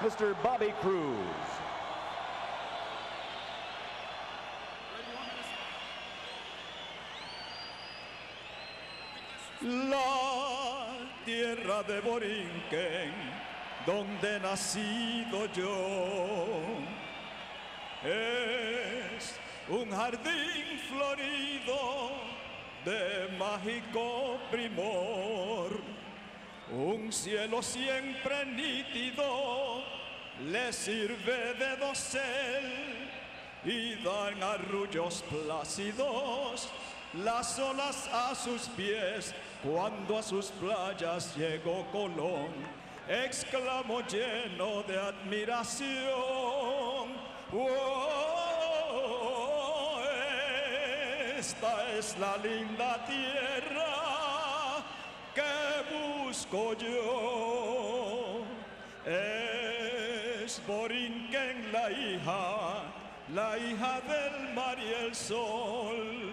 Mr. Bobby Cruz. La tierra de Borinquen, donde he nacido yo, es un jardín florido de mágico primor, un cielo siempre nítido le sirve de dosel y dan arrullos plácidos las olas a sus pies. Cuando a sus playas llegó Colón, exclamó lleno de admiración: ¡oh! Esta es la linda tierra que busco yo. Es Borinquen la hija del mar y el sol,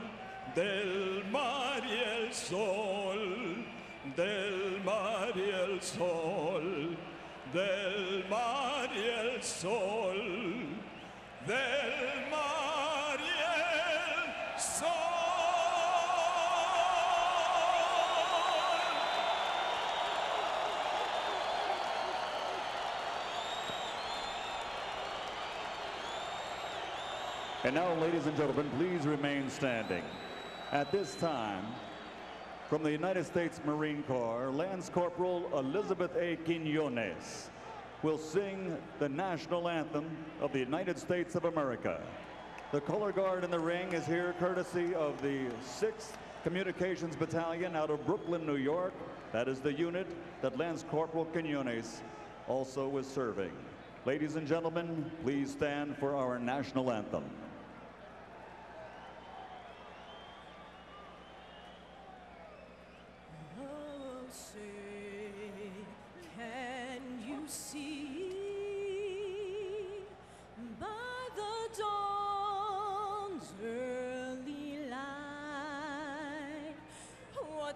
del mar y el sol, del mar y el sol, del mar y el sol, del mar y el sol. And now, ladies and gentlemen, please remain standing. At this time, from the United States Marine Corps, Lance Corporal Elizabeth A. Quiñones will sing the national anthem of the United States of America. The color guard in the ring is here courtesy of the 6th Communications Battalion out of Brooklyn, New York. That is the unit that Lance Corporal Quiñones also is serving. Ladies and gentlemen, please stand for our national anthem.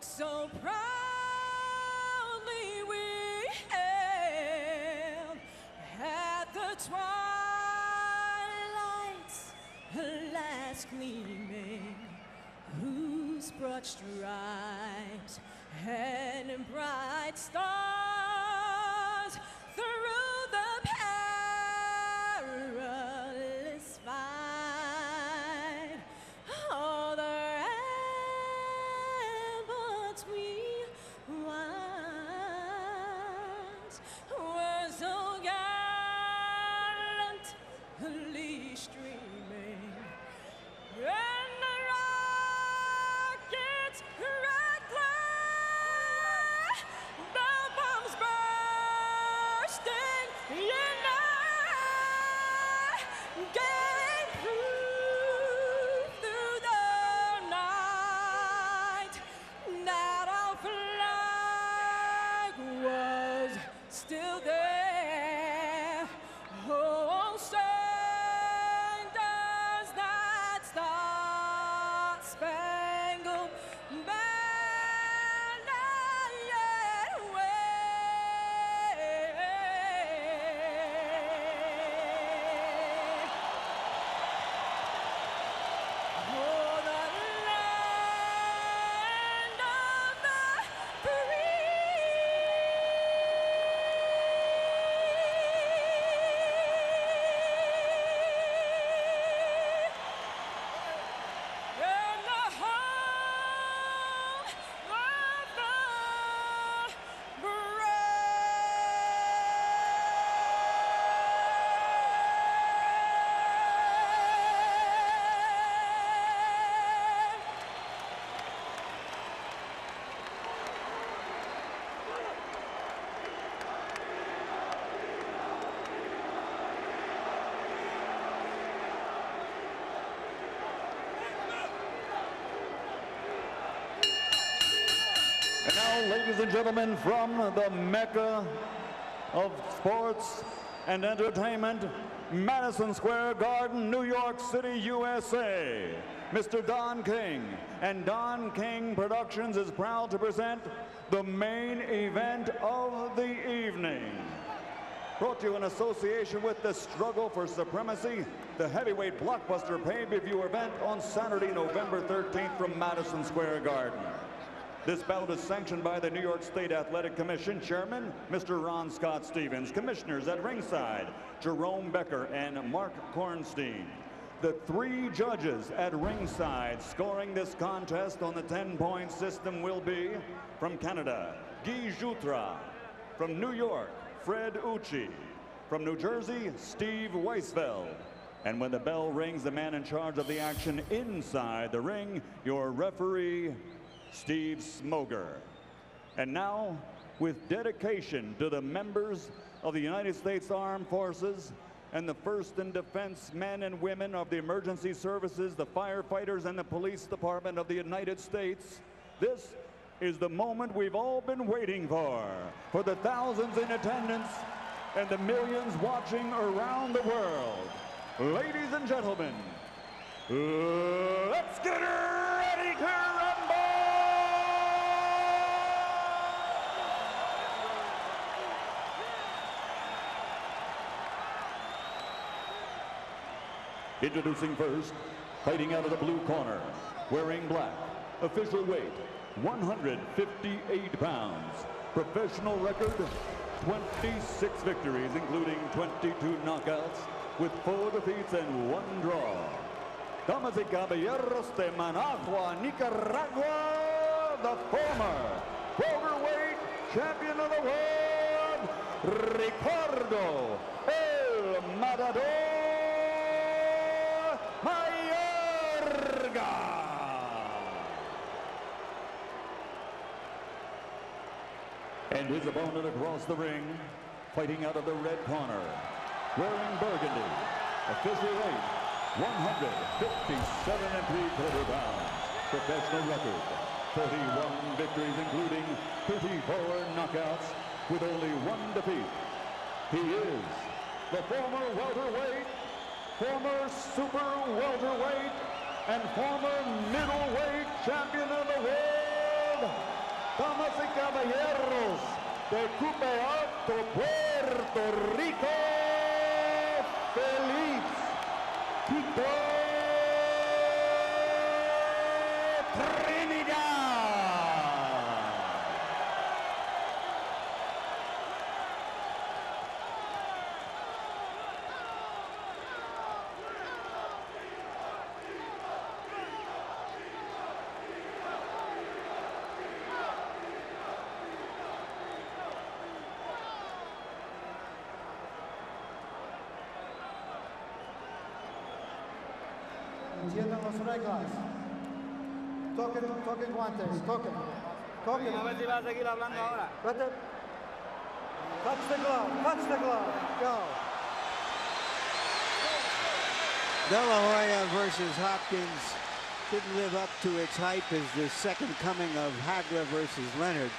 So proudly we hailed at the twilight's last gleaming, whose broad stripes and bright stars through the perilous fight, all the were so gallantly streaming, and the rockets red glare, the bombs bursting in air, gave proof through the night that our flag was still there. Oh, sang does that star-spangled banner yet wave. Oh, the land of the free. And the home of the And now, ladies and gentlemen, from the Mecca of sports and entertainment, Madison Square Garden, New York City, USA, Mr. Don King. And Don King Productions is proud to present the main event of the evening. Brought to you in association with the Struggle for Supremacy, the heavyweight blockbuster pay-per-view event on Saturday, November 13th from Madison Square Garden. This bout is sanctioned by the New York State Athletic Commission Chairman, Mr. Ron Scott Stevens. Commissioners at ringside, Jerome Becker and Mark Kornstein. The 3 judges at ringside scoring this contest on the 10-point system will be from Canada, Guy Jutra, from New York, Fred Ucci, from New Jersey, Steve Weisfeld. And when the bell rings, the man in charge of the action inside the ring, your referee, Steve Smoger. And now, with dedication to the members of the United States Armed Forces and the first in defense men and women of the emergency services, the firefighters, and the police department of the United States, this is the moment we've all been waiting for the thousands in attendance and the millions watching around the world. Ladies and gentlemen, let's get ready to rumble! Introducing first, fighting out of the blue corner, wearing black, official weight, 158 pounds, professional record, 26 victories, including 22 knockouts, with 4 defeats and 1 draw. Damas y caballeros de Managua, Nicaragua, the former welterweight champion of the world, Ricardo El Matador Mayorga. And his opponent across the ring, fighting out of the red corner, wearing burgundy, official weight, 157 3/4 pounds, professional record, 41 victories, including 34 knockouts, with only 1 defeat. He is the former welterweight, former super welterweight, and former middleweight champion of the world, damas y caballeros, de Cupe Alto, Puerto Rico, FELIX Trinidad. Entiendan las reglas. Toquen guantes, toquen. A ver si va a seguir hablando ahora. Touch the glove, go. De La Hoya versus Hopkins didn't live up to its hype as the second coming of Hagler versus Leonard.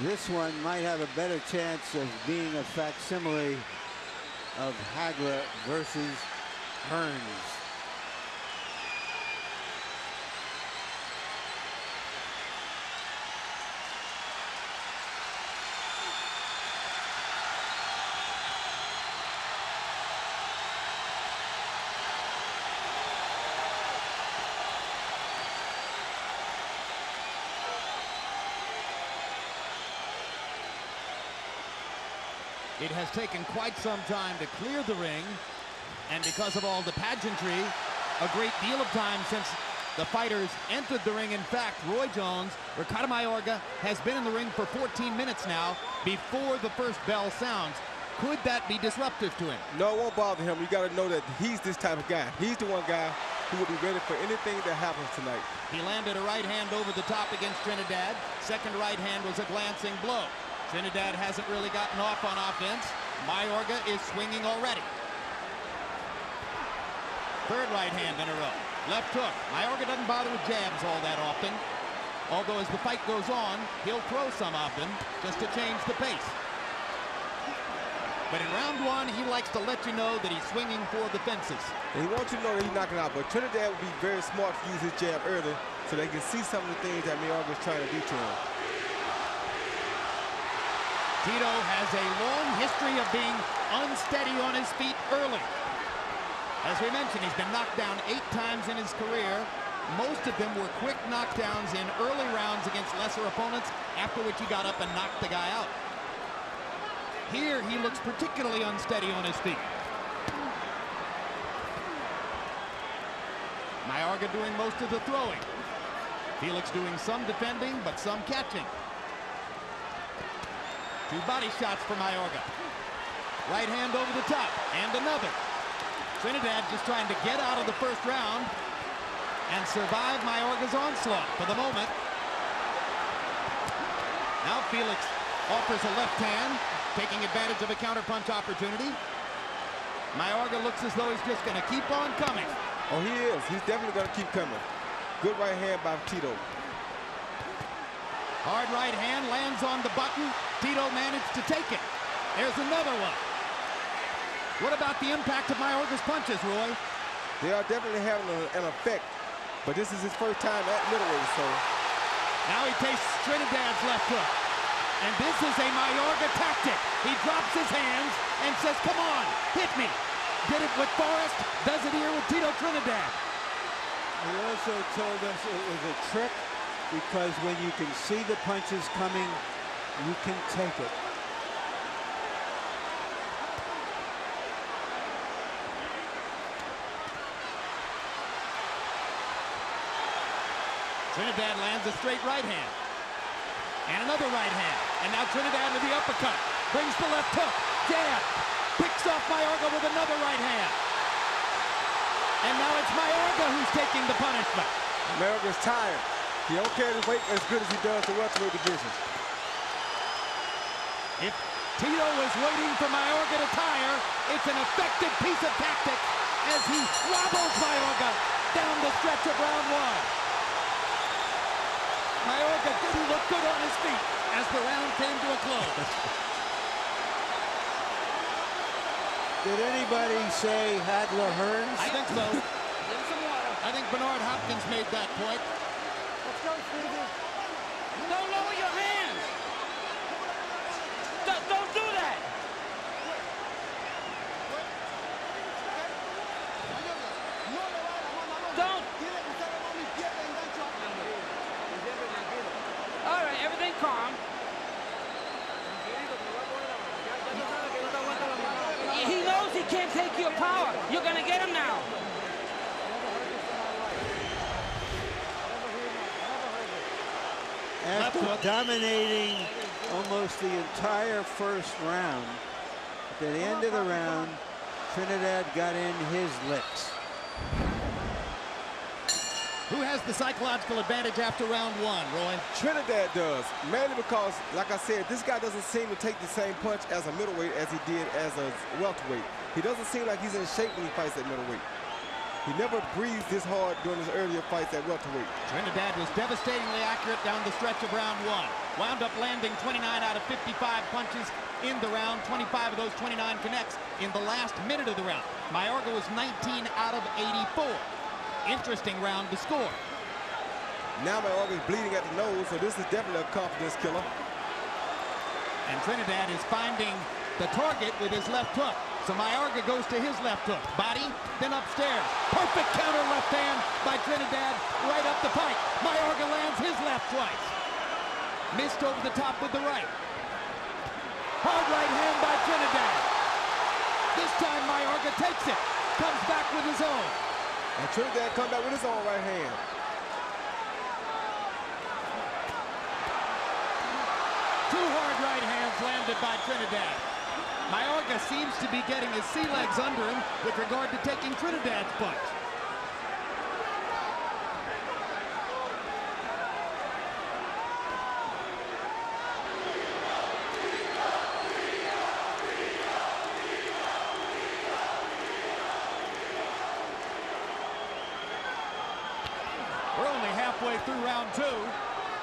This one might have a better chance of being a facsimile of Hagler versus Hearns. It has taken quite some time to clear the ring, and because of all the pageantry, a great deal of time since the fighters entered the ring. In fact, Roy Jones, Ricardo Mayorga, has been in the ring for 14 minutes now before the first bell sounds. Could that be disruptive to him? No, it won't bother him. You got to know that he's this type of guy. He's the one guy who will be ready for anything that happens tonight. He landed a right hand over the top against Trinidad. Second right hand was a glancing blow. Trinidad hasn't really gotten off on offense. Mayorga is swinging already. Third right hand in a row. Left hook. Mayorga doesn't bother with jabs all that often. Although as the fight goes on, he'll throw some often just to change the pace. But in round one, he likes to let you know that he's swinging for the fences. And he wants you to know that he's knocking out. But Trinidad would be very smart to use his jab early so they can see some of the things that Mayorga is trying to do to him. Tito has a long history of being unsteady on his feet early. As we mentioned, he's been knocked down 8 times in his career. Most of them were quick knockdowns in early rounds against lesser opponents, after which he got up and knocked the guy out. Here, he looks particularly unsteady on his feet. Mayorga doing most of the throwing. Felix doing some defending, but some catching. 2 body shots for Mayorga. Right hand over the top, and another. Trinidad just trying to get out of the first round and survive Mayorga's onslaught for the moment. Now Felix offers a left hand, taking advantage of a counterpunch opportunity. Mayorga looks as though he's just going to keep on coming. Oh, he is. He's definitely going to keep coming. Good right hand by Tito. Hard right hand lands on the button. Tito managed to take it. There's another one. What about the impact of Mayorga's punches, Roy? They are definitely having an effect, but this is his first time at middleweight, so. Now he takes Trinidad's left hook. And this is a Mayorga tactic. He drops his hands and says, come on, hit me. Did it with Forrest, does it here with Tito Trinidad. He also told us it was a trick because when you can see the punches coming, you can take it. Trinidad lands a straight right hand. And another right hand. And now Trinidad with the uppercut. Brings the left hook. Jab. Picks off Mayorga with another right hand. And now it's Mayorga who's taking the punishment. Mayorga's tired. He don't carry his weight as good as he does the welterweight division. If Tito was waiting for Mayorga to tire, it's an effective piece of tactics as he wobbles Mayorga down the stretch of round 1. Mayorga didn't look good on his feet as the round came to a close. Did anybody say Hadler Hearns? I think so. I think Bernard Hopkins made that point. Let's go, Stevie. Don't lower your hands. Don't do that. Don't. All right, everything calm. He knows he can't take your power. You're going to get him now. After dominating almost the entire first round, at the end of the round, Trinidad got in his licks. Who has the psychological advantage after round 1, Roy? Trinidad does, mainly because, like I said, this guy doesn't seem to take the same punch as a middleweight as he did as a welterweight. He doesn't seem like he's in shape when he fights at middleweight. He never breathed this hard during his earlier fights at welterweight. Trinidad was devastatingly accurate down the stretch of round 1. Wound up landing 29 out of 55 punches in the round. 25 of those 29 connects in the last minute of the round. Mayorga was 19 out of 84. Interesting round to score. Now Mayorga is bleeding at the nose, so this is definitely a confidence killer. And Trinidad is finding the target with his left hook. So Mayorga goes to his left hook. Body, then upstairs. Perfect counter left hand by Trinidad right up the pike. Mayorga lands his left twice. Missed over the top with the right. Hard right hand by Trinidad. This time Mayorga takes it. Comes back with his own. And Trinidad come back with his own right hand. Two hard right hands landed by Trinidad. Mayorga seems to be getting his sea legs under him with regard to taking Trinidad's punch. We're only halfway through round 2,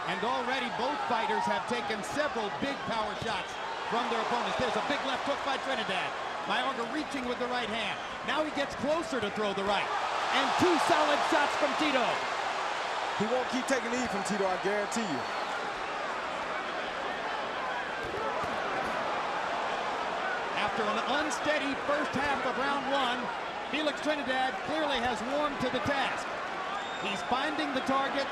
and already both fighters have taken several big power shots from their opponents. There's a big left hook by Trinidad. Mayorga reaching with the right hand. Now he gets closer to throw the right. And 2 solid shots from Tito. He won't keep taking lead from Tito, I guarantee you. After an unsteady first half of round one, Felix Trinidad clearly has warmed to the task. He's finding the target,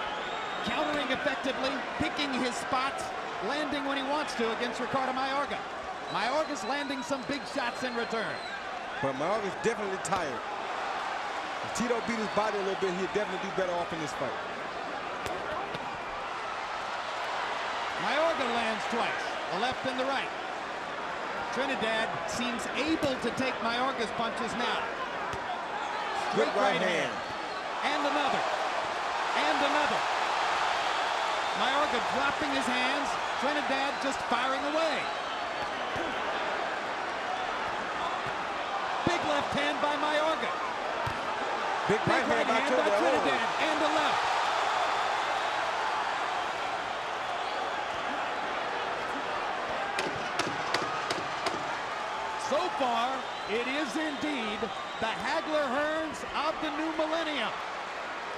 countering effectively, picking his spots, landing when he wants to against Ricardo Mayorga. Mayorga's landing some big shots in return. But Mayorga's definitely tired. If Tito beat his body a little bit, he'd definitely do better off in this fight. Mayorga lands twice, the left and the right. Trinidad seems able to take Mayorga's punches now. Good right hand. And another. And another. Mayorga dropping his hands. Trinidad just firing away. Big left hand by Mayorga. Big right hand by Trinidad. And a left. So far, it is indeed the Hagler-Hearns of the new millennium.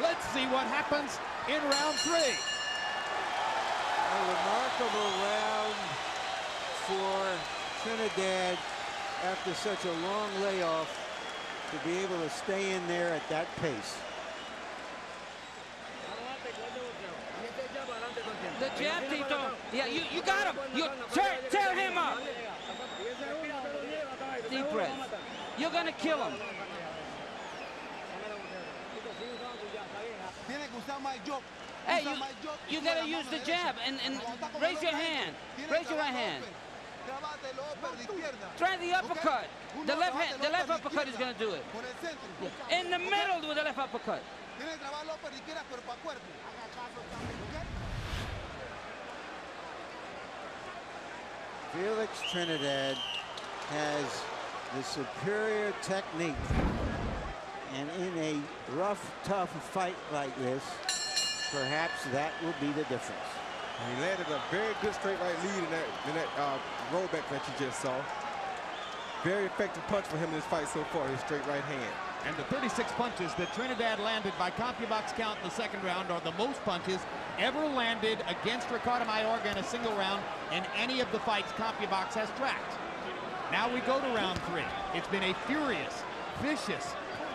Let's see what happens in round three. A remarkable round for Trinidad after such a long layoff to be able to stay in there at that pace. The jab, Tito. Yeah, you got him. You tear him up. Deep breath. You're going to kill him. Hey, you got to use the jab and raise your hand. Raise your right hand. Try the uppercut. The left uppercut is going to do it. Yeah. In the middle with the left uppercut. Felix Trinidad has the superior technique, and in a rough, tough fight like this, perhaps that will be the difference. And he landed a very good straight right lead in that rollback that you just saw. Very effective punch for him in this fight so far, his straight right hand. And the 36 punches that Trinidad landed by CompuBox count in the second round are the most punches ever landed against Ricardo Mayorga in a single round in any of the fights CompuBox has tracked. Now we go to round three. It's been a furious, vicious,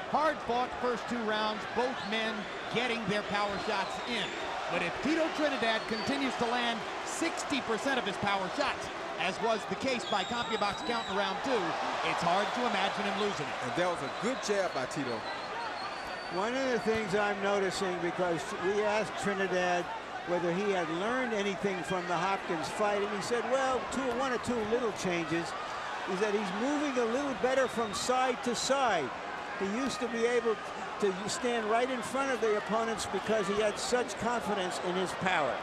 hard-fought first two rounds, both men getting their power shots in. But if Tito Trinidad continues to land 60% of his power shots, as was the case by CompuBox count in round two, it's hard to imagine him losing it. And that was a good jab by Tito. One of the things I'm noticing, because we asked Trinidad whether he had learned anything from the Hopkins fight, and he said, well, one or two little changes, is that he's moving a little better from side to side. He used to be able to stand right in front of the opponents because he had such confidence in his power.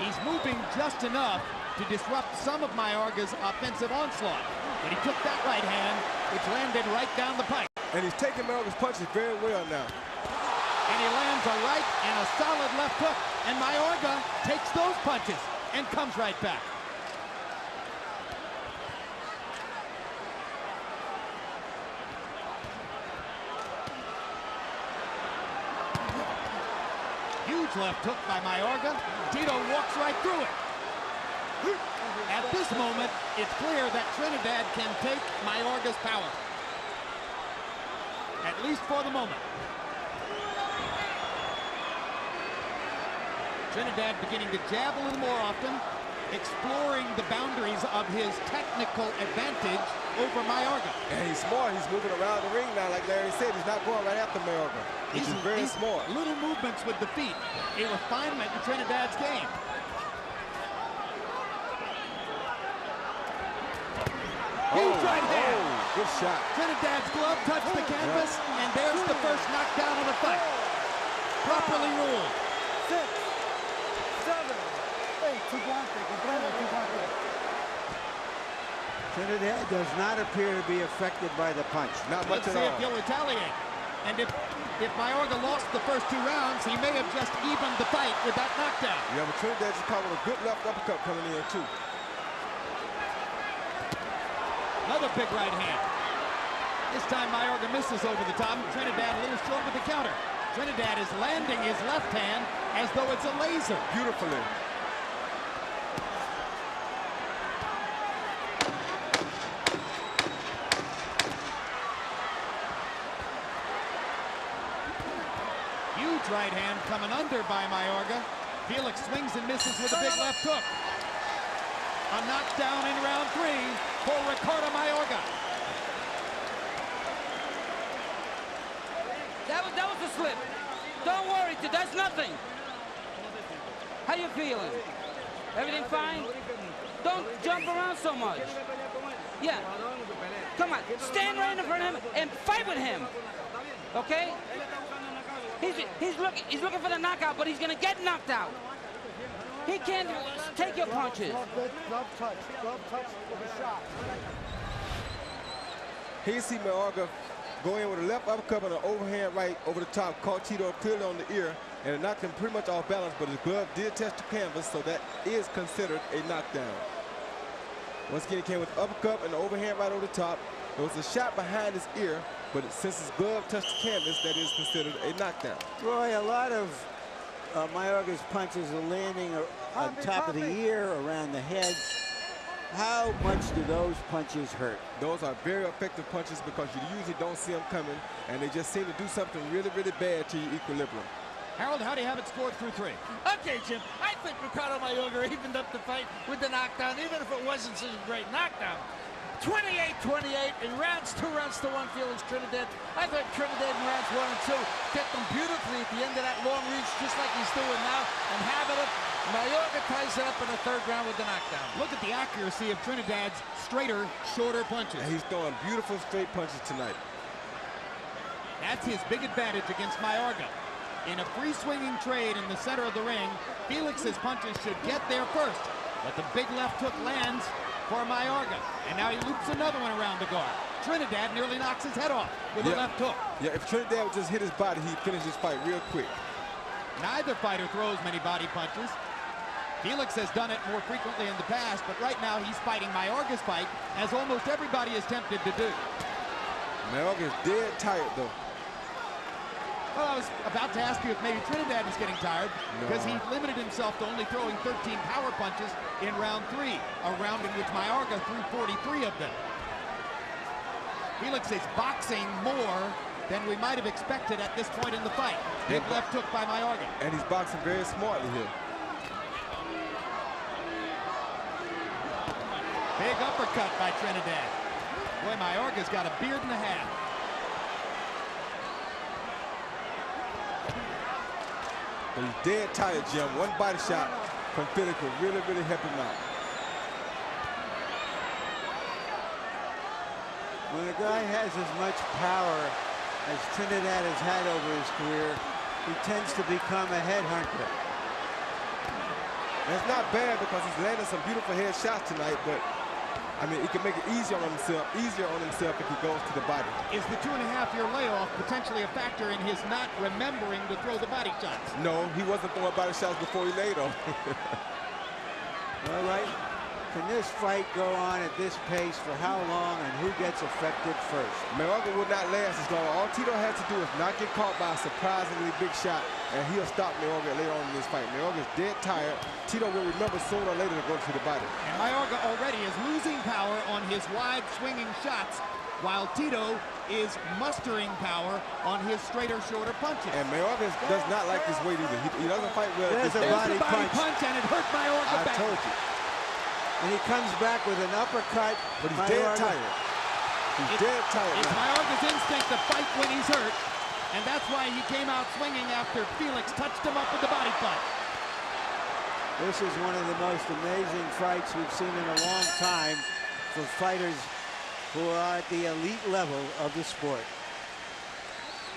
He's moving just enough to disrupt some of Mayorga's offensive onslaught. But he took that right hand, which landed right down the pipe. And he's taking Mayorga's punches very well now. And he lands a right and a solid left hook. And Mayorga takes those punches and comes right back. Huge left hook by Mayorga. Tito walks right through it. At this moment, it's clear that Trinidad can take Mayorga's power. At least for the moment. Trinidad beginning to jab a little more often, exploring the boundaries of his technical advantage over Mayorga. And he's smart. He's moving around the ring now. Like Larry said, he's not going right after Mayorga. He's very smart. Little movements with the feet, a refinement in Trinidad's game. Huge right hand. Oh, good shot. Trinidad's glove touched the canvas, and there's the first knockdown of the fight. Properly ruled. 6, 7, 8, Trinidad does not appear to be affected by the punch. Not much Let's at see all. if he'll retaliate. And if Mayorga lost the first two rounds, he may have just evened the fight with that knockdown. Yeah, but Trinidad just caught with a good left uppercut coming in, too. Another big right hand. This time Mayorga misses over the top. Trinidad a little short with the counter. Trinidad is landing his left hand as though it's a laser. Beautifully. Felix right hand coming under by Mayorga. Felix swings and misses with a big left hook. A knockdown in round 3 for Ricardo Mayorga. That was a slip. Don't worry, that's nothing. How you feeling? Everything fine? Don't jump around so much. Yeah. Come on, stand right in front of him and fight with him. Okay? He's looking for the knockout, but he's gonna get knocked out. He can't take your punches. Glove touch with a shot. Here you see Mayorga go in with a left uppercut and an overhand right over the top, caught Tito clearly on the ear, and it knocked him pretty much off balance, but his glove did touch the canvas, so that is considered a knockdown. Once again, he came with an uppercut and an overhand right over the top. There was a shot behind his ear, but since his glove touched the canvas, that is considered a knockdown. Roy, a lot of Mayorga's punches are landing on top of the ear, around the head. How much do those punches hurt? Those are very effective punches because you usually don't see them coming, and they just seem to do something really, really bad to your equilibrium. Harold, how do you have it scored through 3? Okay, Jim, I think Ricardo Mayorga evened up the fight with the knockdown, even if it wasn't such a great knockdown. 28-28 in rounds 2 rounds to 1, Felix Trinidad. I thought Trinidad in rounds 1 and 2 kept them beautifully at the end of that long reach, just like he's doing now, and having it. Mayorga ties it up in the 3rd round with the knockdown. Look at the accuracy of Trinidad's straighter, shorter punches. And he's throwing beautiful straight punches tonight. That's his big advantage against Mayorga. In a free-swinging trade in the center of the ring, Felix's punches should get there first, but the big left hook lands for Mayorga, and now he loops another one around the guard. Trinidad nearly knocks his head off with a left hook. Yeah, if Trinidad would just hit his body, he'd finish his fight real quick. Neither fighter throws many body punches. Felix has done it more frequently in the past, but right now he's fighting Mayorga's fight, as almost everybody is tempted to do. Mayorga is dead tired, though. Well, I was about to ask you if maybe Trinidad was getting tired, because he limited himself to only throwing 13 power punches in round 3, a round in which Mayorga threw 43 of them. Felix is boxing more than we might have expected at this point in the fight. Big left hook by Mayorga. And he's boxing very smartly here. Big uppercut by Trinidad. Boy, Mayorga's got a beard and a half. But he's dead tired, Jim. One body shot from Felix will really, really help him out. When a guy has as much power as Trinidad has had over his career, he tends to become a headhunter. And it's not bad because he's landing some beautiful head shots tonight, but I mean, he can make it easier on himself if he goes to the body. Is the 2.5-year layoff potentially a factor in his not remembering to throw the body shots? No, he wasn't throwing body shots before he laid off. All right. Can this fight go on at this pace for how long, and who gets affected first? Mayorga will not last as long. All Tito has to do is not get caught by a surprisingly big shot, and he'll stop Mayorga later on in this fight. Mayorga's dead tired. Tito will remember sooner or later to go to the body. And Mayorga already is losing power on his wide swinging shots, while Tito is mustering power on his straighter, shorter punches. And Mayorga does not like this weight either. He doesn't fight well. There's a body punch, and it hurt Mayorga back. I told you. And he comes back with an uppercut. But he's dead tired. He's dead tired. It's Mayorga's instinct to fight when he's hurt, and that's why he came out swinging after Felix touched him up with the body punch. This is one of the most amazing fights we've seen in a long time for fighters who are at the elite level of the sport.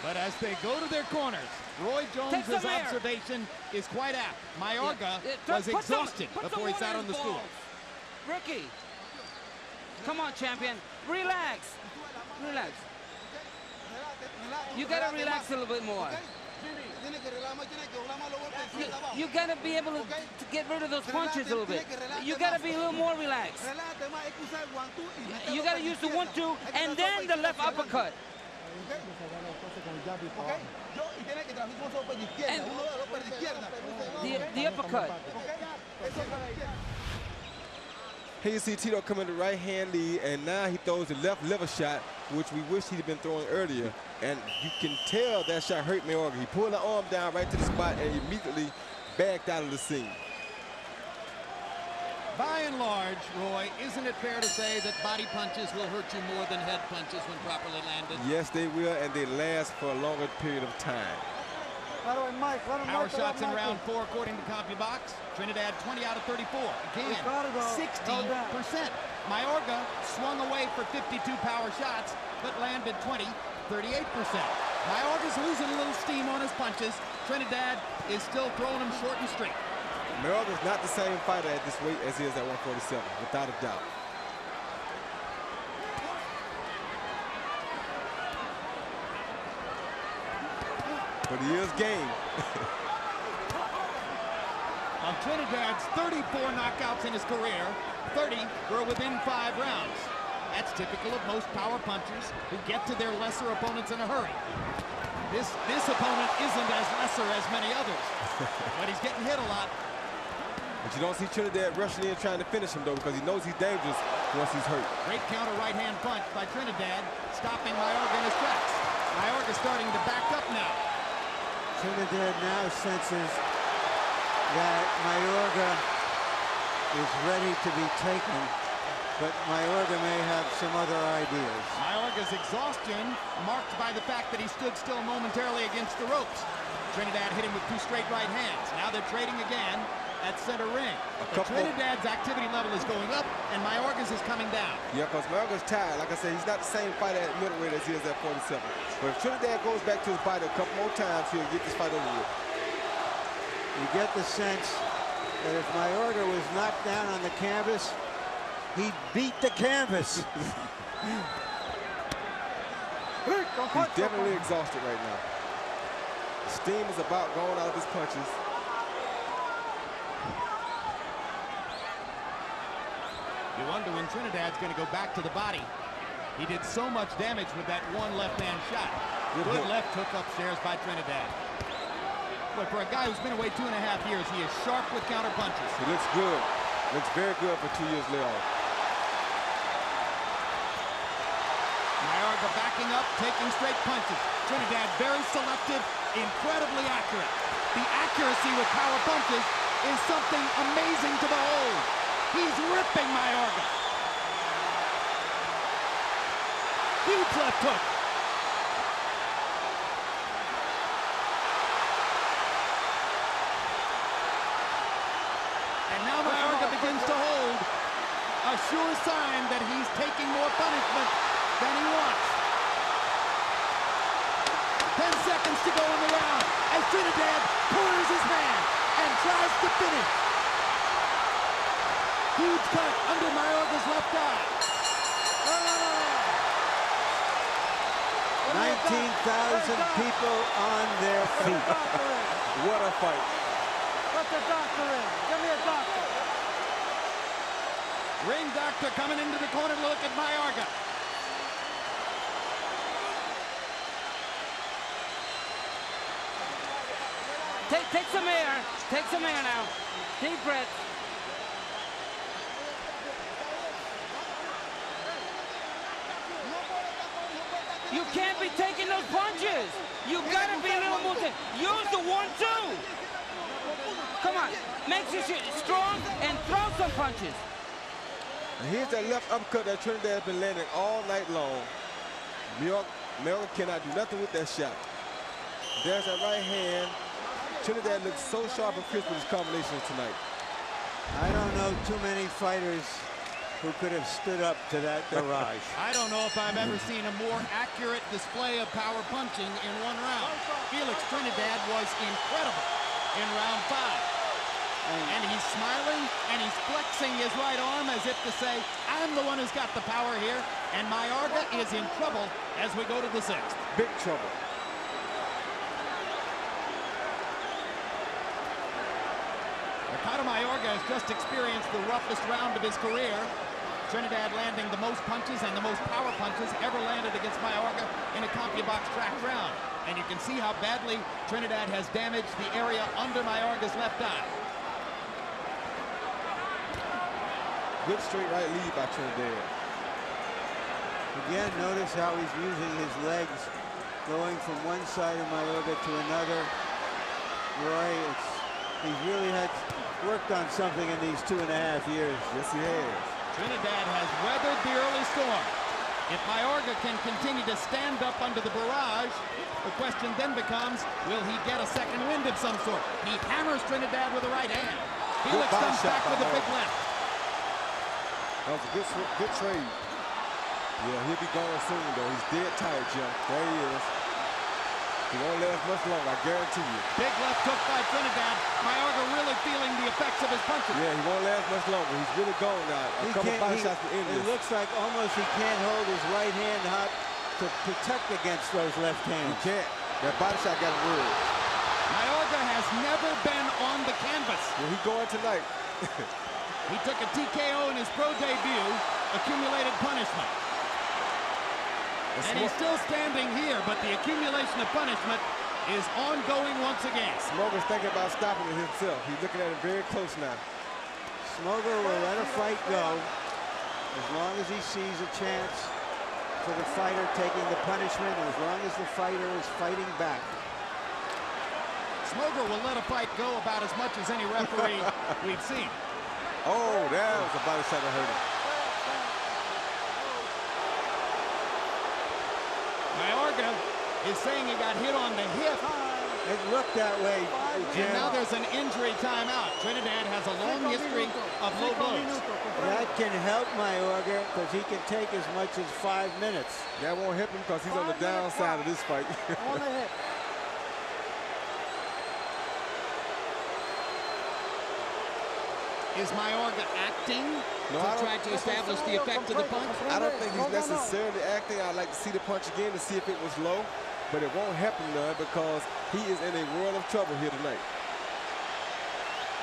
But as they go to their corners, Roy Jones's observation is quite apt. Mayorga was exhausted before he sat on the stool. Ricky, come on, champion. Relax. Relax. You gotta relax a little bit more. You gotta be able to get rid of those punches a little bit. You gotta be a little more relaxed. You gotta use the 1-2 and then the left uppercut. And the uppercut. Here you see Tito come in the right-hand lead, and now he throws the left liver shot, which we wish he'd been throwing earlier. And you can tell that shot hurt Mayorga. He pulled the arm down right to the spot and immediately backed out of the scene. By and large, Roy, isn't it fair to say that body punches will hurt you more than head punches when properly landed? Yes, they will, and they last for a longer period of time. By the way, Mike, let him Power shots in round 4, according to CompuBox. Trinidad 20 out of 34. Again, 60%. Mayorga swung away for 52 power shots, but landed 20, 38%. Mayorga's losing a little steam on his punches. Trinidad is still throwing him short and straight. Mayorga's not the same fighter at this weight as he is at 147, without a doubt. But he is game. Of Trinidad's 34 knockouts in his career, 30 were within 5 rounds. That's typical of most power punchers who get to their lesser opponents in a hurry. This opponent isn't as lesser as many others, but he's getting hit a lot. But you don't see Trinidad rushing in trying to finish him, though, because he knows he's dangerous once he's hurt. Great counter right-hand punch by Trinidad, stopping Mayorga in his tracks. Mayorga starting to back up now. Trinidad now senses that Mayorga is ready to be taken, but Mayorga may have some other ideas. Mayorga's exhaustion marked by the fact that he stood still momentarily against the ropes. Trinidad hit him with 2 straight right hands. Now they're trading again at center ring. Trinidad's activity level is going up, and Mayorga's is coming down. Yeah, because Mayorga's tired. Like I said, he's not the same fighter at middleweight as he is at 47. But if Trinidad goes back to his body a couple more times, he'll get this fight over with. You get the sense that if Mayorga was knocked down on the canvas, he'd beat the canvas. He's definitely exhausted right now. Steam is about going out of his punches. You wonder when Trinidad's going to go back to the body. He did so much damage with that one left-hand shot. Good left hook upstairs by Trinidad. But for a guy who's been away 2.5 years, he is sharp with counter punches. He looks good. Looks very good for 2 years layoff. Mayorga backing up, taking straight punches. Trinidad very selective, incredibly accurate. The accuracy with power punches is something amazing to behold. He's ripping Mayorga. Huge left hook. And now Mayorga begins to hold, a sure sign that he's taking more punishment than he wants. 10 seconds to go in the round as Trinidad corners his man and tries to finish. Huge cut under Mayorga's left eye. 19,000 people on their feet. What a fight. Let the doctor in. Give me a doctor. Ring doctor coming into the corner to look at Mayorga. Take some air. Take some air now. Deep breath. You can't be taking those punches. You gotta be a little more. Use the 1-2. Come on. Make sure you're strong and throw some punches. And here's that left uppercut that Trinidad has been landing all night long. Mayorga cannot do nothing with that shot. There's that right hand. Trinidad looks so sharp and crisp with his combinations tonight. I don't know too many fighters who could have stood up to that barrage. I don't know if I've ever seen a more accurate display of power punching in one round. Felix Trinidad was incredible in round 5. And he's smiling and he's flexing his right arm as if to say, I'm the one who's got the power here. And Mayorga is in trouble as we go to the 6th. Big trouble. RICARDO MAYORGA has just experienced the roughest round of his career. Trinidad landing the most punches and the most power punches ever landed against Mayorga in a CompuBox track round. And you can see how badly Trinidad has damaged the area under Mayorga's left eye. good straight right lead by Trinidad. Again, notice how he's using his legs, going from one side of Mayorga to another. Roy, he's really worked on something in these 2.5 years. Yes, he has. Trinidad has weathered the early storm. If Mayorga can continue to stand up under the barrage, the question then becomes, will he get a second wind of some sort? He hammers Trinidad with a right hand. Felix comes back with a big left. That was a good trade. Yeah, he'll be gone soon, though. He's dead tired, Jim. There he is. He won't last much longer, I guarantee you. Big left hook by Trinidad. Mayorga really feeling the effects of his punches. Yeah, he won't last much longer. He's really gone now. A couple body shots to end this. It looks like almost he can't hold his right hand hot to protect against those left hands. He can't. That body shot got him worried. Mayorga has never been on the canvas. Well, he's going tonight. He took a TKO in his pro debut, accumulated punishment. And he's still standing here, but the accumulation of punishment is ongoing once again. Smoger's thinking about stopping it himself. He's looking at it very close now. Smoger will let a fight go as long as he sees a chance for the fighter taking the punishment, and as long as the fighter is fighting back. Smoger will let a fight go about as much as any referee we've seen. Oh, that was a body shot that hurt him. Mayorga is saying he got hit on the hip. It looked that way, Jim. And now there's an injury timeout. Trinidad has a long history of low blows. That can help Mayorga because he can take as much as 5 minutes. That won't help him because he's on the downside of this fight. On the hip. Is Mayorga acting to try to establish the effect of the punch? I don't think he's necessarily acting. I'd like to see the punch again to see if it was low, but it won't help him none because he is in a world of trouble here tonight.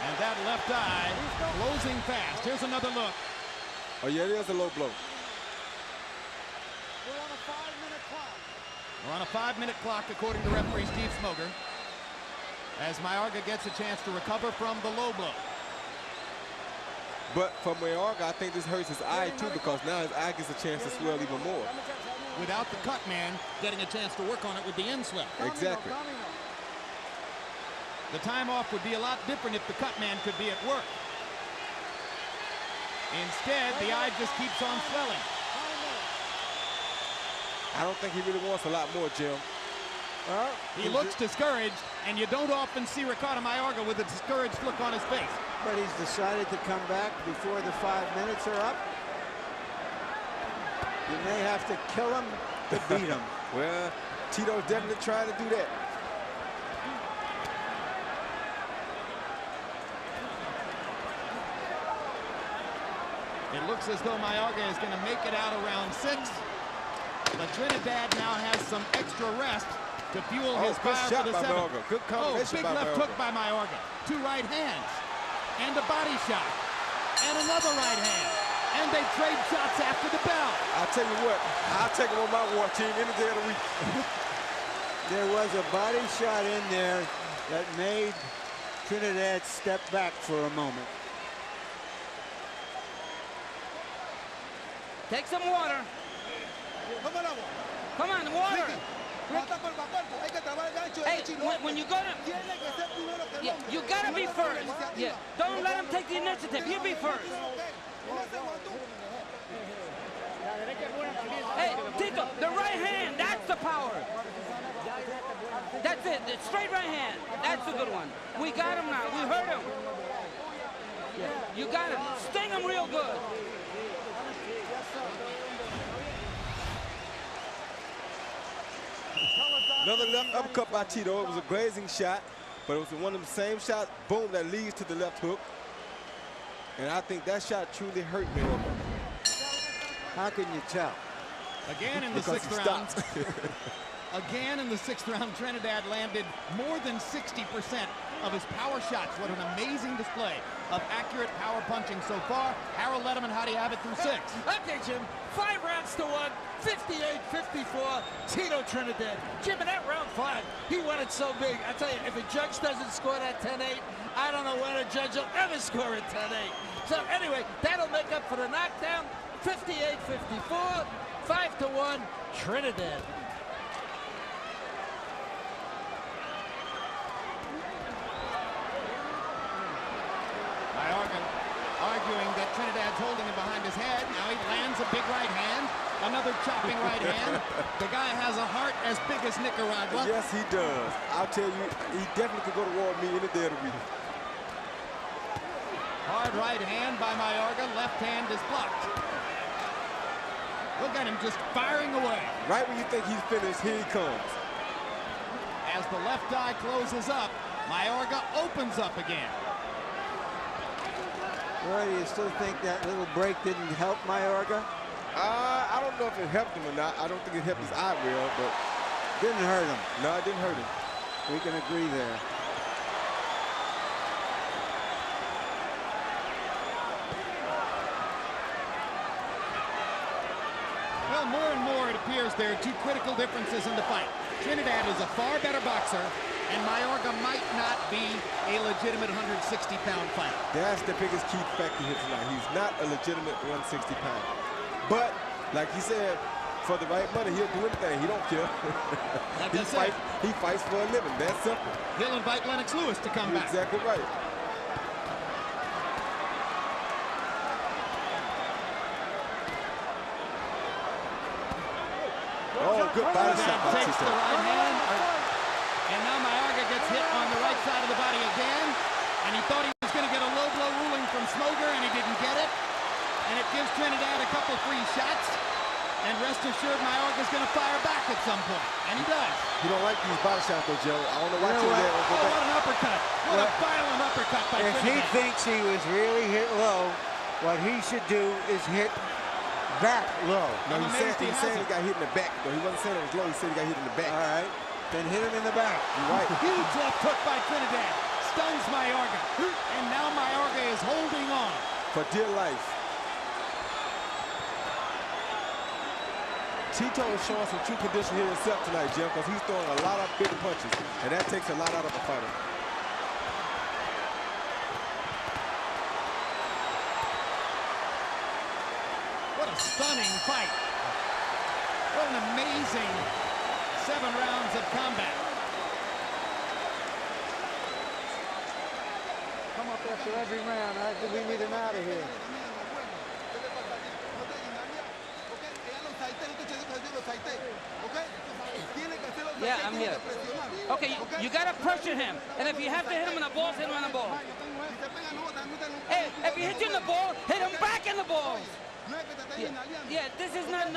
And that left eye closing fast. Here's another look. Oh, yeah, it is a low blow. We're on a 5-minute clock. We're on a 5-minute clock, according to referee Steve Smoger, as Mayorga gets a chance to recover from the low blow. But for Mayorga, I think this hurts his eye, too, because now his eye gets a chance to swell even more. Without the cut man getting a chance to work on it with the inswell. Exactly. The time off would be a lot different if the cut man could be at work. Instead, the eye just keeps on swelling. I don't think he really wants a lot more, Jim. He looks discouraged, and you don't often see Ricardo Mayorga with a discouraged look on his face. But he's decided to come back before the 5 minutes are up. You may have to kill him to beat him. Well, Tito's definitely trying to do that. It looks as though Mayorga is going to make it out around 6. But Trinidad now has some extra rest to fuel his fire for the 7th. Good combination big left hook by Mayorga. 2 right hands. And a body shot. And another right hand. And they trade shots after the bell. I'll tell you what, I'll take him on my war team any day of the week. There was a body shot in there that made Trinidad step back for a moment. Take some water. Come on, water. Hey, when you go to... Yeah, you got to be first. Yeah, don't let him take the initiative. You be first. Hey, Tito, the right hand, that's the power. That's it, the straight right hand. That's a good one. We got him now. We hurt him. Yeah, you got him. Sting him real good. Another left uppercut by Tito. It was a grazing shot, but it was one of the same shots, boom, that leads to the left hook. And I think that shot truly hurt me. How can you tell? Again in the 6th round. Again in the 6th round, Trinidad landed more than 60% of his power shots. What an amazing display of accurate power punching so far. Harold Letterman, how do you have it through 6? Okay, Jim. 5 rounds to 1, 58-54, Tito Trinidad. Jim, in that round 5, he won it so big. I tell you, if a judge doesn't score that 10-8, I don't know when a judge will ever score a 10-8. So anyway, that'll make up for the knockdown. 58-54, 5-1, Trinidad. Mayorga arguing that Trinidad's holding him behind his head. Now he lands a big right hand, another chopping right hand. The guy has a heart as big as Nicaragua. Yes, he does. I'll tell you, he definitely could go to war with me any day of the week. Hard right hand by Mayorga. Left hand is blocked. Look at him just firing away. Right when you think he's finished, here he comes. As the left eye closes up, Mayorga opens up again. Roy, do you still think that little break didn't help Mayorga? I don't know if it helped him or not. I don't think it helped his eye well, but didn't hurt him. No, it didn't hurt him. We can agree there. Well, more and more it appears there are two critical differences in the fight. Trinidad is a far better boxer, and Mayorga might not be a legitimate 160-pound fighter. That's the biggest key factor here tonight. He's not a legitimate 160-pound. But, like he said, for the right money, he'll do anything. He don't care. He fights for a living. That's simple. He'll invite Lennox Lewis to come back. Exactly right. Oh, good body shot by takes the right hand. And now Mayorga gets hit on the right side of the body again. And he thought he was going to get a low blow ruling from Smoger, and he didn't get it. And it gives Trinidad a couple free shots. And rest assured, Mayorga's going to fire back at some point. And he does. You don't like these body shots, though, Joe. I don't know why Trinidad will go back. What an uppercut. What a violent uppercut by Trinidad. If he thinks he was really hit low, what he should do is hit back low. No, he said he got hit in the back, though. He wasn't saying it was low. He said he got hit in the back. All right. Then hit him in the back. You're right. Huge left hook by Trinidad. Stuns Mayorga. And now Mayorga is holding on. For dear life. Tito is showing some true condition here himself tonight, Jim, because he's throwing a lot of big punches, and that takes a lot out of a fighter. What a stunning fight. What an amazing 7 rounds of combat. Come up after every round. I think we need him out of here. Yeah, I'm here. Okay, you got to pressure him. And if you have to hit him in the balls, hit him in the balls. Hey, if he hits you in the ball, hit him back in the balls. Yeah, this is not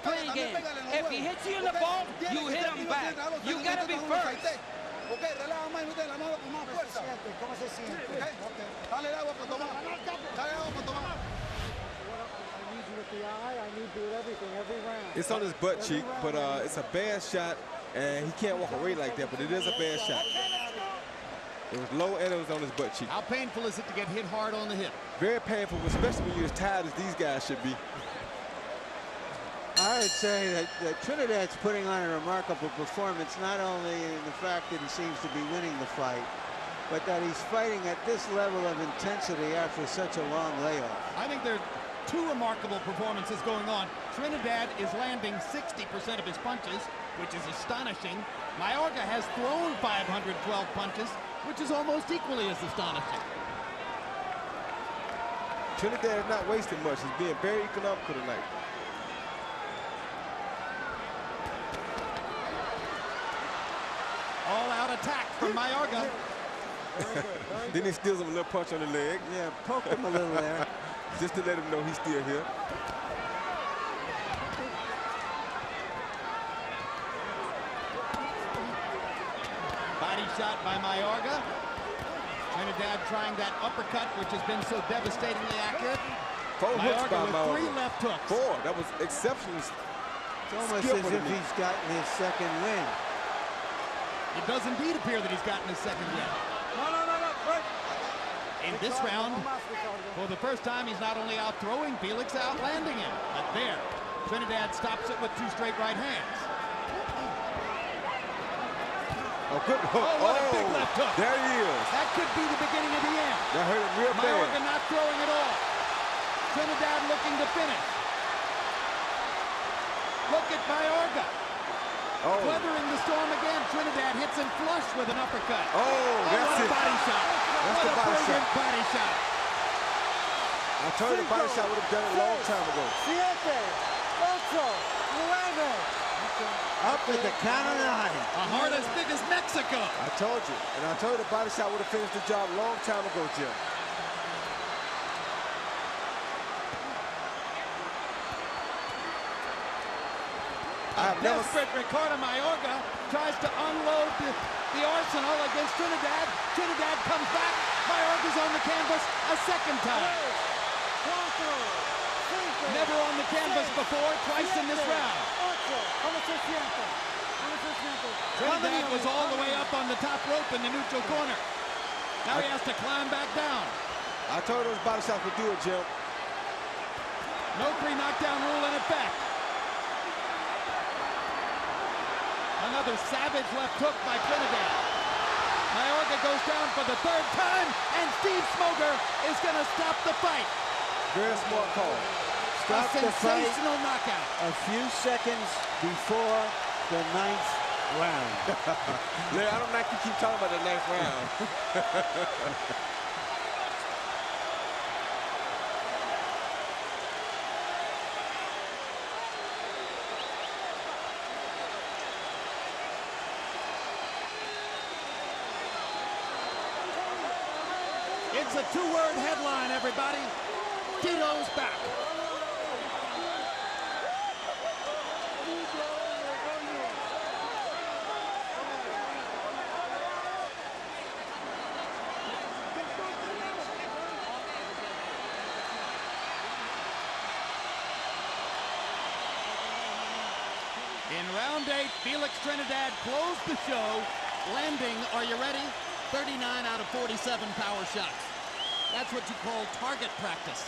playing game. If he hits you in the ball, you hit him back. You got to be first. It's on his butt cheek, but it's a bad shot, and he can't walk away like that, but it is a bad shot. It was low, and it was on his butt cheek. How painful is it to get hit hard on the hip? Very painful, especially when you're as tired as these guys should be. I would say that Trinidad's putting on a remarkable performance, not only in the fact that he seems to be winning the fight, but that he's fighting at this level of intensity after such a long layoff. I think there are two remarkable performances going on. Trinidad is landing 60% of his punches, which is astonishing. Mayorga has thrown 512 punches, which is almost equally as astonishing. Trinidad is not wasting much. He's being very economical tonight. All-out attack from Mayorga. Then he steals him a little punch on the leg. Yeah, poke him a little there. Just to let him know he's still here. Body shot by Mayorga. Trinidad trying that uppercut, which has been so devastatingly accurate. 4 hooks by Mayorga with Mayorga. 3 left hooks. 4. That was exceptional. It's almost as if he's gotten his second win. It does indeed appear that he's gotten his second win. In this round, for the first time, he's not only out-throwing Felix, outlanding him. But there, Trinidad stops it with 2 straight right hands. A good hook. Oh, what a big left hook. There he is. That could be the beginning of the end. That hurt him real bad. Mayorga not throwing at all. Trinidad looking to finish. Look at Mayorga. Oh. Weathering the storm again. Trinidad hits him flush with an uppercut. Oh, that's what a it. body shot. That's what the a body brilliant shot. body shot. I told you the body shot would have done it a long time ago. 7, 8, 9. Up at the count of 9. A heart as big as Mexico. I told you. And I told you the body shot would have finished the job a long time ago, Jim. Desperate Ricardo Mayorga tries to unload the arsenal against Trinidad. Trinidad comes back. Mayorga's on the canvas a second time. Never on the canvas before, twice in this round. Trinidad was all the way up on the top rope in the neutral corner. Now he has to climb back down. I told you those body shots would do it, Jim. No pre-knockdown rule in effect. Another savage left hook by Trinidad. Mayorga goes down for the third time, and Steve Smoger is going to stop the fight. Very smart call. Stop the fight sensational knockout. a few seconds before the 9th round. Yeah, I don't like you keep talking about the 9th round. It's a two-word headline, everybody. Tito's back. In round 8, Felix Trinidad closed the show, landing, are you ready? 39 out of 47 power shots. That's what you call target practice.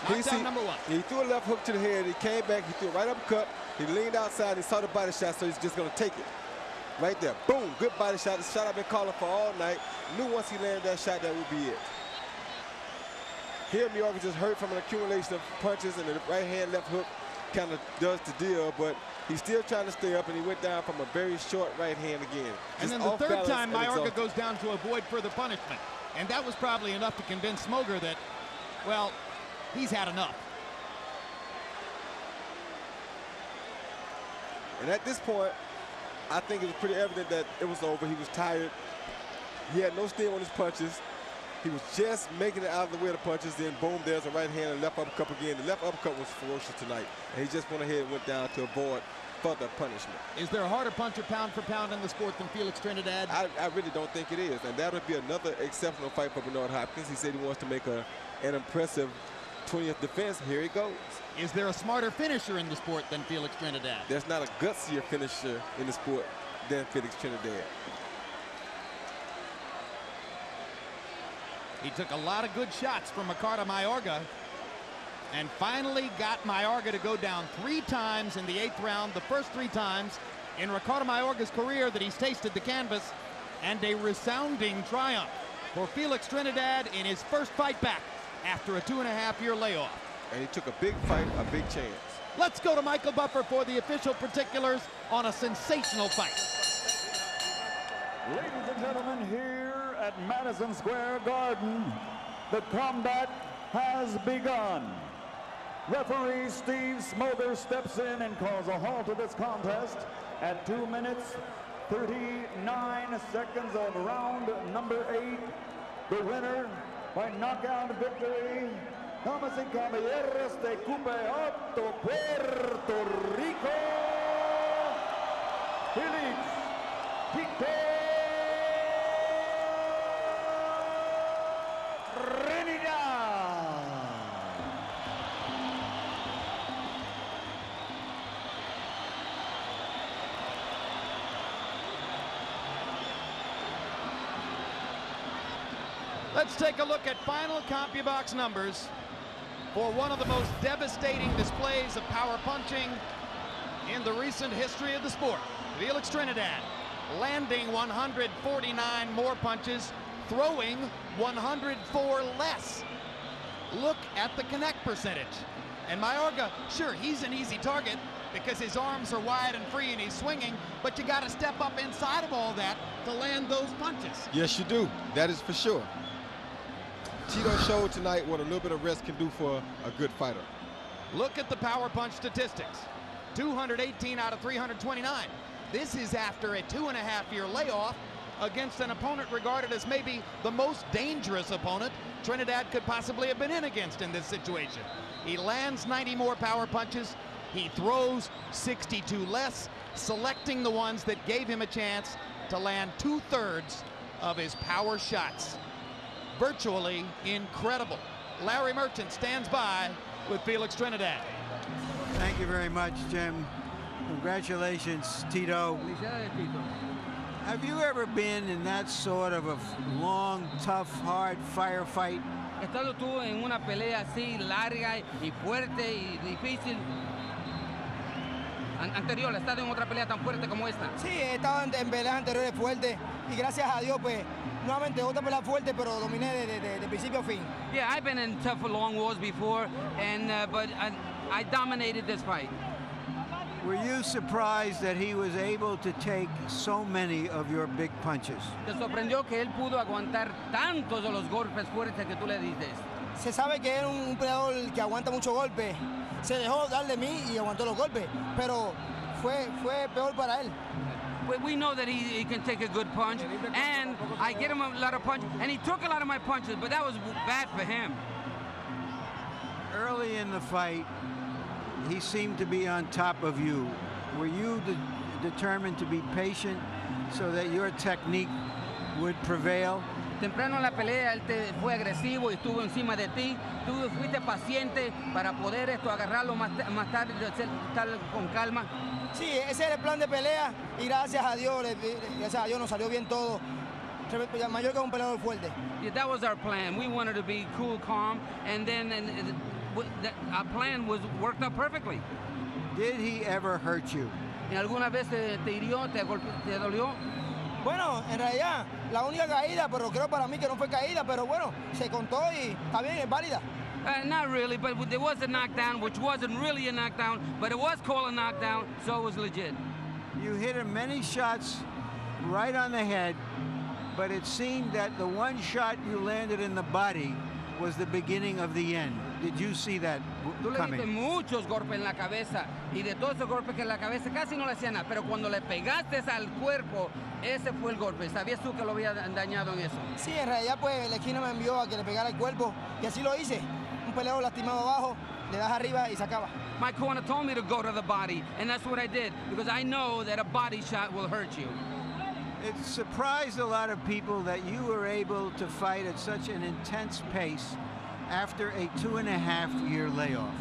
Knockdown number 1. He threw a left hook to the head. He came back. He threw a right uppercut. He leaned outside. He saw the body shot, so he's just going to take it. Right there. Boom. Good body shot. The shot I've been calling for all night. Knew once he landed that shot, that would be it. Here, Mayorga just hurt from an accumulation of punches, and the right hand, left hook kind of does the deal, but he's still trying to stay up, and he went down from a very short right hand again. And then the third time, Mayorga goes down to avoid further punishment. And that was probably enough to convince Smoger that, well, he's had enough. And at this point, I think it was pretty evident that it was over. He was tired. He had no steam on his punches. He was just making it out of the way of the punches. Then, boom, there's a right hand and left uppercut again. The left uppercut was ferocious tonight. And he just went ahead and went down to avoid further punishment. Is there a harder puncher pound for pound in the sport than Felix Trinidad? I really don't think it is. And that would be another exceptional fight for Bernard Hopkins. He said he wants to make an impressive 20th defense. Here he goes. Is there a smarter finisher in the sport than Felix Trinidad? There's not a gutsier finisher in the sport than Felix Trinidad. He took a lot of good shots from Ricardo Mayorga and finally got Mayorga to go down 3 times in the 8th round, the first 3 times in Ricardo Mayorga's career that he's tasted the canvas, and a resounding triumph for Felix Trinidad in his first fight back after a 2.5-year layoff. And he took a big fight, a big chance. Let's go to Michael Buffer for the official particulars on a sensational fight. Ladies and gentlemen, here at Madison Square Garden, the combat has begun. Referee Steve Smoger steps in and calls a halt to this contest at 2 minutes, 39 seconds of round number 8. The winner by knockout victory, damas y caballeros de Cupe Alto, Puerto Rico, Felix Trinidad. Let's take a look at final CompuBox numbers for one of the most devastating displays of power punching in the recent history of the sport. Felix Trinidad landing 149 more punches, throwing 104 less. Look at the connect percentage. And Mayorga, sure, he's an easy target because his arms are wide and free and he's swinging, but you got to step up inside of all that to land those punches. Yes, you do. That is for sure. Tito showed tonight what a little bit of rest can do for a good fighter. Look at the power punch statistics. 218 out of 329. This is after a 2.5-year layoff against an opponent regarded as maybe the most dangerous opponent Trinidad could possibly have been in against in this situation. He lands 90 more power punches. He throws 62 less, selecting the ones that gave him a chance to land 2/3 of his power shots. Virtually incredible. Larry Merchant stands by with Felix Trinidad. Thank you very much, Jim. Congratulations, Tito. Have you ever been in that sort of a long, tough, hard firefight? He estado tú en una pelea así larga y fuerte y difícil. Anterior, ¿ha estado en otra pelea tan fuerte como esta? Sí, he estado en peleas anteriores fuertes y gracias a Dios, pues, nuevamente otra pelea fuerte, pero dominé de principio a fin. Yeah, I've been in tough long wars before, and but I dominated this fight. Were you surprised that he was able to take so many of your big punches? ¿Te sorprendió que él pudo aguantar tantos de los golpes fuertes que tú le diste? Se sabe que era un peleador que aguanta mucho golpe. Se dejó dar de mí y aguantó los golpes, pero fue peor para él. We know that he can take a good punch, and I get him a lot of punches, and he took a lot of my punches, but that was bad for him. Early in the fight, he seemed to be on top of you. Were you determined to be patient so that your technique would prevail? Temprano en la pelea él fue agresivo y estuvo encima de ti. Tú fuiste paciente para poder agarrarlo más tarde, estar con calma. Sí, ese era el plan de pelea y gracias a Dios nos salió bien todo. Mayorga es un peleador fuerte. Yeah, that was our plan. We wanted to be cool, calm, and then our plan worked out perfectly. Did he ever hurt you? ¿Alguna vez te hirió, te dolió? Bueno, en realidad, la única caída, pero creo para mí que no fue caída, pero bueno, se contó y está bien, es válida. Not really, but there was a knockdown, which wasn't really a knockdown, but it was called a knockdown, so it was legit. You hit him many shots right on the head, but it seemed that the one shot you landed in the body was the beginning of the end. Did you see that coming? Tú le diste muchos golpes en la cabeza y de todos esos golpes que en la cabeza casi no le hacía nada, pero cuando le pegaste al cuerpo, ese fue el golpe. ¿Sabías tú que lo había dañado en eso? Sí, en realidad pues la esquina me envió a que le pegara el cuerpo y así lo hice. Un peleador lastimado abajo, le das arriba y se acaba. My corner told me to go to the body, and that's what I did, because I know that a body shot will hurt you. It surprised a lot of people that you were able to fight at such an intense pace after a 2.5-year layoff.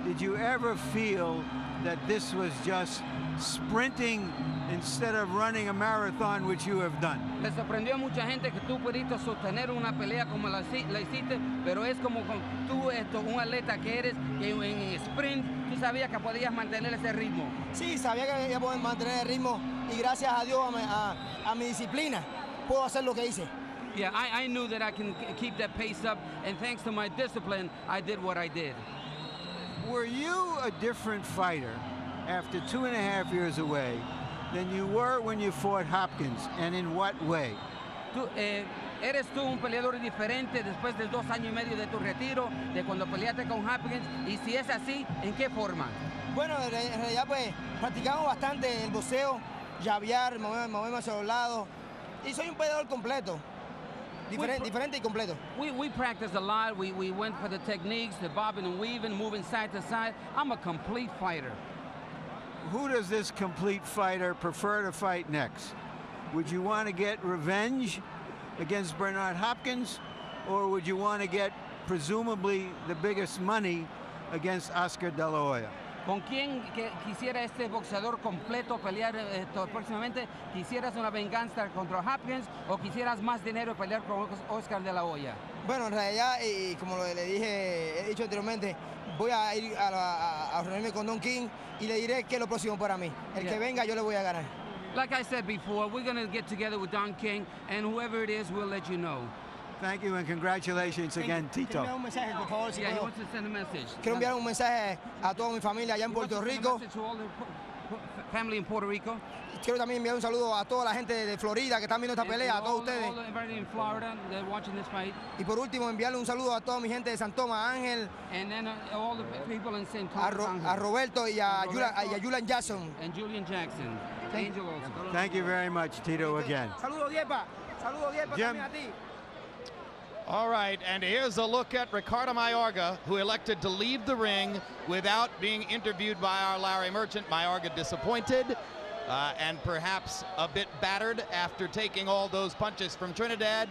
Did you ever feel that this was just sprinting instead of running a marathon, which you have done? Le sorprendió a mucha gente que tú pudiste sostener una pelea como la hiciste, pero es como tú, un atleta que eres, que en sprint tú sabías que podías mantener ese ritmo. Sí, sabía que iba a poder mantener el ritmo y gracias a Dios, a mi disciplina, puedo hacer lo que hice. Yeah, I knew that I can keep that pace up, and thanks to my discipline, I did what I did. Were you a different fighter after 2.5 years away than you were when you fought Hopkins, and in what way? ¿Eres tú un peleador diferente después de 2 años y medio de tu retiro, de cuando peleaste con Hopkins? Y si es así, ¿en qué forma? Bueno, en realidad pues practicamos bastante el boxeo, llavear, moverme hacia los lados, y soy un peleador completo. Diferente y completo. We practiced a lot. We went for the techniques, the bobbing and weaving, moving side to side. I'm a complete fighter. Who does this complete fighter prefer to fight next? Would you want to get revenge against Bernard Hopkins, or would you want to get presumably the biggest money against Oscar De La Hoya? ¿Con quién quisiera este boxeador completo pelear próximamente? ¿Quisieras una venganza contra Hopkins o quisieras más dinero y pelear con Oscar de la Hoya? Bueno, en realidad, y como he dicho anteriormente, voy a ir a reunirme con Don King y le diré qué es lo próximo para mí. El que venga, yo le voy a ganar. Like I said before, we're going to get together with Don King, and whoever it is, we'll let you know. Thank you and congratulations again, Tito. Quiero enviar un mensaje, por favor, si Yeah, he puedo. wants to send a message. Quiero enviar un mensaje a toda mi familia allá en Puerto Rico. Family in Puerto Rico. Quiero también enviar un saludo a toda la gente de Florida que están viendo esta pelea, a todos ustedes. Everybody in Florida, they're watching this fight. Y por último, enviarle un saludo a toda mi gente de San Tomás, Ángel, And then all the people in St. Thomas. a Roberto y a Julian Jackson. And Julian Jackson. Angel also. Thank you very much, Tito, again. Saludos, Diepa. Saludos, Diepa, Jim. también a ti. All right, and here's a look at Ricardo Mayorga, who elected to leave the ring without being interviewed by our Larry Merchant. Mayorga disappointed and perhaps a bit battered after taking all those punches from Trinidad.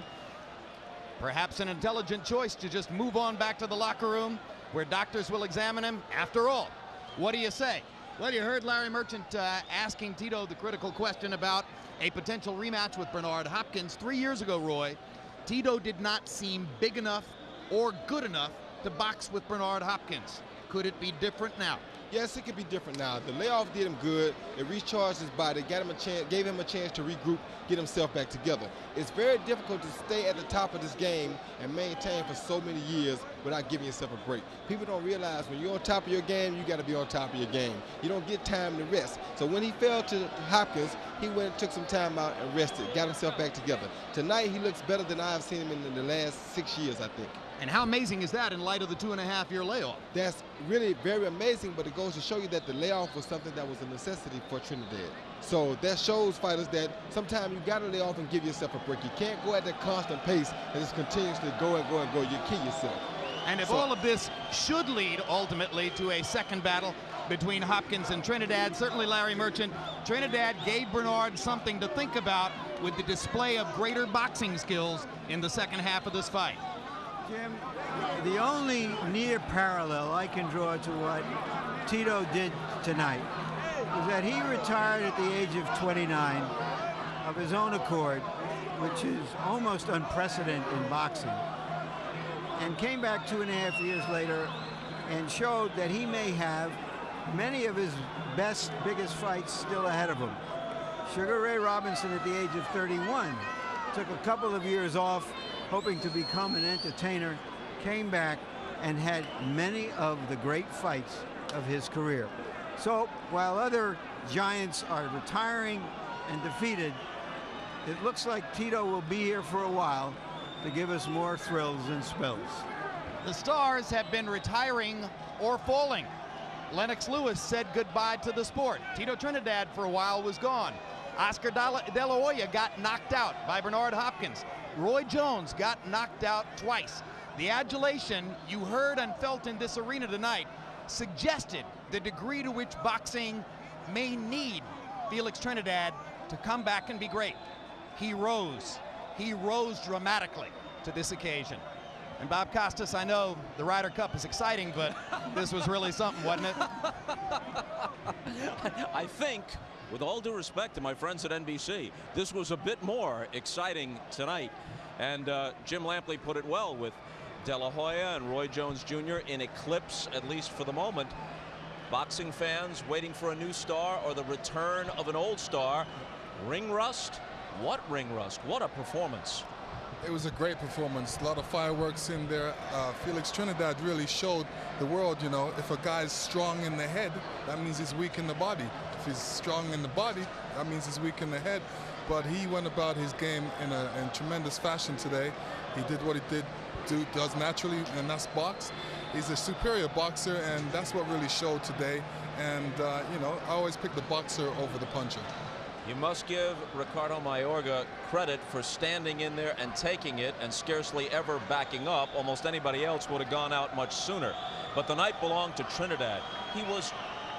Perhaps an intelligent choice to just move on back to the locker room where doctors will examine him. After all, what do you say? Well, you heard Larry Merchant asking Tito the critical question about a potential rematch with Bernard Hopkins 3 years ago, Roy. Tito did not seem big enough or good enough to box with Bernard Hopkins. Could it be different now? Yes, it could be different now. The layoff did him good. It recharged his body, gave him a chance to regroup, get himself back together. It's very difficult to stay at the top of this game and maintain for so many years without giving yourself a break. People don't realize when you're on top of your game, you got to be on top of your game. You don't get time to rest. So when he fell to Hopkins, he went and took some time out and rested, got himself back together. Tonight, he looks better than I've seen him in the last 6 years, I think. And how amazing is that in light of the 2.5-year layoff? That's really very amazing, but it goes to show you that the layoff was something that was a necessity for Trinidad. So that shows fighters that sometimes you got to lay off and give yourself a break. You can't go at that constant pace and just continuously go and go and go. You kill yourself. And if all of this should lead ultimately to a second battle between Hopkins and Trinidad, certainly Larry Merchant, Trinidad gave Bernard something to think about with the display of greater boxing skills in the second half of this fight. Jim, the only near parallel I can draw to what Tito did tonight is that he retired at the age of 29 of his own accord, which is almost unprecedented in boxing, and came back 2.5 years later and showed that he may have many of his best, biggest fights still ahead of him. Sugar Ray Robinson at the age of 31 took a couple of years off, hoping to become an entertainer, came back and had many of the great fights of his career. So while other giants are retiring and defeated, it looks like Tito will be here for a while to give us more thrills and spills. The stars have been retiring or falling. Lennox Lewis said goodbye to the sport. Tito Trinidad for a while was gone. Oscar De La Hoya got knocked out by Bernard Hopkins. Roy Jones got knocked out twice. The adulation you heard and felt in this arena tonight suggested the degree to which boxing may need Felix Trinidad to come back and be great. He rose dramatically to this occasion. And Bob Costas, I know the Ryder Cup is exciting, but this was really something, wasn't it? I think, with all due respect to my friends at NBC, this was a bit more exciting tonight. And Jim Lampley put it well with De La Hoya and Roy Jones Jr. in eclipse, at least for the moment. Boxing fans waiting for a new star or the return of an old star. Ring rust? What ring rust? What a performance. It was a great performance. A lot of fireworks in there. Felix Trinidad really showed the world, you know, if a guy's strong in the head, that means he's weak in the body. If he's strong in the body, that means he's weak in the head. But he went about his game in tremendous fashion today. He did what he does naturally, and that's box. He's a superior boxer, and that's what really showed today. And, you know, I always pick the boxer over the puncher. You must give Ricardo Mayorga credit for standing in there and taking it and scarcely ever backing up. Almost anybody else would have gone out much sooner. But the night belonged to Trinidad. He was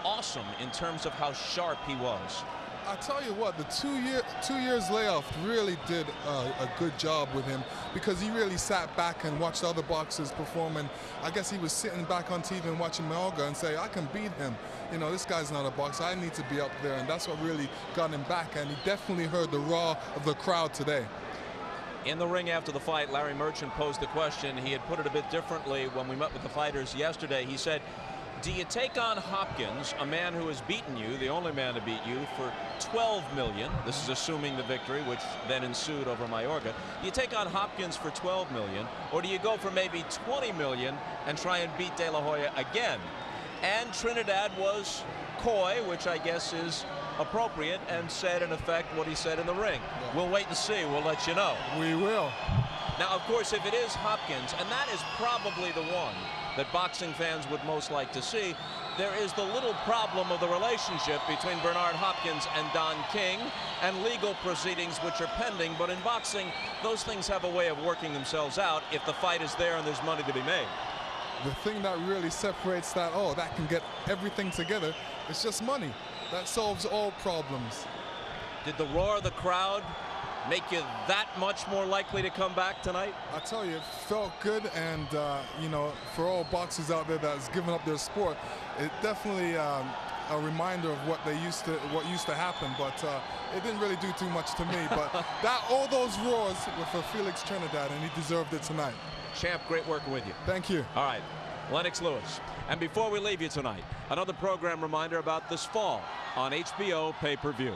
awesome in terms of how sharp he was. I tell you what, the two years layoff really did a good job with him, because he really sat back and watched other boxers perform, and I guess he was sitting back on TV and watching Mayorga and say, I can beat him. You know, this guy's not a boxer. I need to be up there, and that's what really got him back, and he definitely heard the roar of the crowd today. In the ring after the fight, Larry Merchant posed the question. He had put it a bit differently when we met with the fighters yesterday. He said, do you take on Hopkins, a man who has beaten you, the only man to beat you, for $12 million? This is assuming the victory, which then ensued over Mayorga. Do you take on Hopkins for $12 million, or do you go for maybe $20 million and try and beat De La Hoya again? And Trinidad was coy, which I guess is appropriate, and said in effect what he said in the ring. Yeah. We'll wait and see. We'll let you know. We will. Now, of course, if it is Hopkins, and that is probably the one that boxing fans would most like to see, there is the little problem of the relationship between Bernard Hopkins and Don King, and legal proceedings which are pending. But in boxing, those things have a way of working themselves out if the fight is there and there's money to be made. The thing that really separates that, oh, that can get everything together, it's just money. That solves all problems. Did the roar of the crowd make you that much more likely to come back tonight? I tell you, it felt good, and you know, for all boxers out there that's given up their sport, it definitely a reminder of what used to happen. But it didn't really do too much to me. But all those roars were for Felix Trinidad, and he deserved it tonight. Champ, great working with you. Thank you. All right, Lennox Lewis. And before we leave you tonight, another program reminder about this fall on HBO pay-per-view.